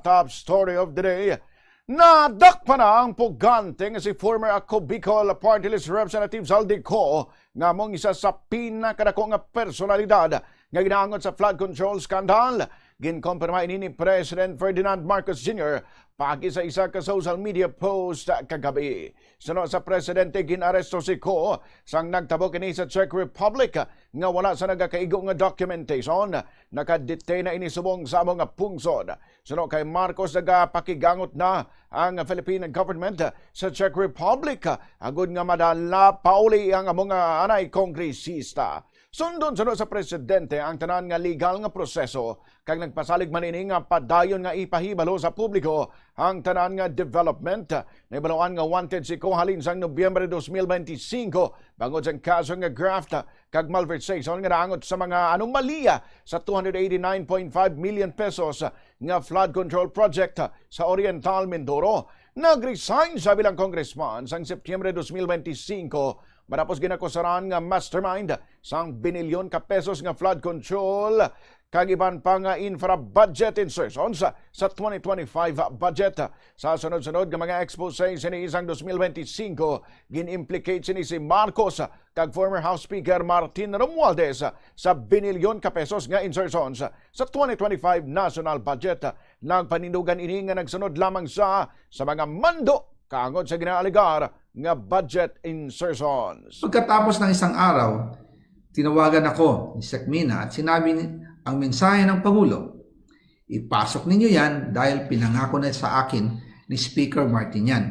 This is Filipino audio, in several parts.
top story of the day. Nadakpa na ang pugante nga si former Ako Bicol Party List Representative Zaldi Co nga mong isa sa pinakadako nga personalidad nga ginaangot sa flood control scandal. Ginkompirma ini ni President Ferdinand Marcos Jr. pagi sa isa ka social media post kagabi. Sunod sa presidente, ginaresto si Co sang nagtabo kini sa Czech Republic nga wala sa nagakaigo nga documentation. Nakadetain na ini subong sa mga pungsod. Sunod kay Marcos, nagapakigangot na ang Philippine government sa Czech Republic agud nga madala pauli ang mga anay kongresista. Sunod sa presidente ang tanan nga legal nga proseso kag nagpasalig man ini nga padayon nga ipahibalo sa publiko ang tanan nga development. Naibaluan nga wanted si Co halin sang Nobyembre 2025 bangod sa kaso nga graft kag malversation nga naangot sa mga anomalya sa 289.5 million pesos nga flood control project sa Oriental Mindoro. Nag-resign sa bilang congressman sang Setyembre 2025 matapos ginakusaran nga mastermind sang binilyon ka pesos nga flood control kag iban pa nga infra-budget insertions sa 2025 budget. Sa sunod-sunod nga mga expose sini isang 2025, gin-implicate sini si Marcos kag former House Speaker Martin Romualdez sa binilyon ka pesos nga insertions sa 2025 national budget. Nagpanindugan ini nga nagsunod lamang sa mga mando kaangod sa ginaaligar nga budget insertions. Pagkatapos ng isang araw, tinawagan ako ni Sec Mina at sinabi ang mensahe ng Pangulo. Ipasok ninyo yan dahil pinangako na sa akin ni Speaker Martin yan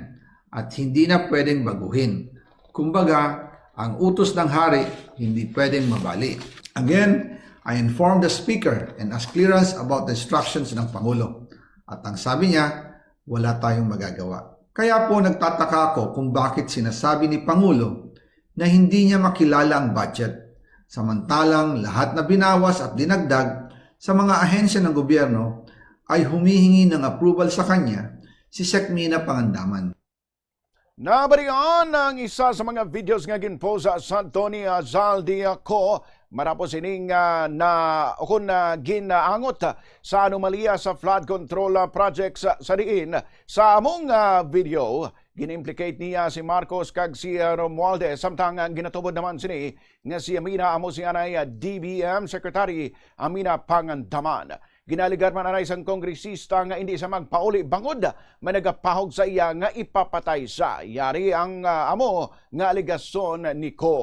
at hindi na pwedeng baguhin. Kumbaga, ang utos ng hari hindi pwedeng mabali. Again, I informed the Speaker and asked clearance about the instructions ng Pangulo. At ang sabi niya, wala tayong magagawa. Kaya po nagtataka ako kung bakit sinasabi ni Pangulo na hindi niya makilala ang budget. Samantalang lahat na binawas at dinagdag sa mga ahensya ng gobyerno ay humihingi ng approval sa kanya si Sec Mina Pangandaman. Nabalian ang isa sa mga videos nga ginpost sa Tony Zaldi Co matapos ining ginaangot sa anomalya sa flood control projects sa diin. Sa among video, ginimplicate niya si Marcos kag si Romualdez samtang ginatubod naman sini nga si Amina amo si anay DBM Secretary Amina Pangandaman. Ginaligar man anay isang kongresista nga hindi sa magpauli bangod managapahog sa iya nga ipapatay sa yari ang amo nga aligasyon ni Co.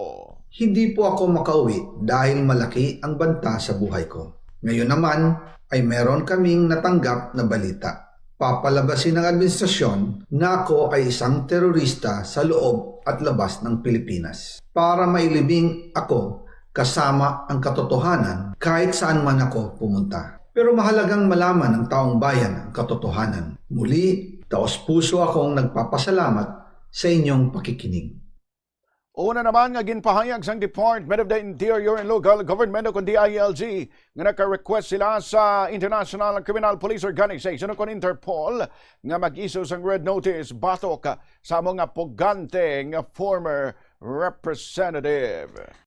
Hindi po ako makauwi dahil malaki ang banta sa buhay ko. Ngayon naman ay meron kaming natanggap na balita. Papalabasin ng administrasyon na ako ay isang terorista sa loob at labas ng Pilipinas. Para mailibing ako kasama ang katotohanan kahit saan man ako pumunta. Pero mahalagang malaman ng taong bayan ang katotohanan. Muli, taos-puso akong nagpapasalamat sa inyong pakikinig. Una naman nga ginpahayag sang Department of the Interior and Local Government o DILG nga naka-request sila sa International Criminal Police Organization o Interpol nga mag-issue sang red notice batok sa mga pugante nga former representative.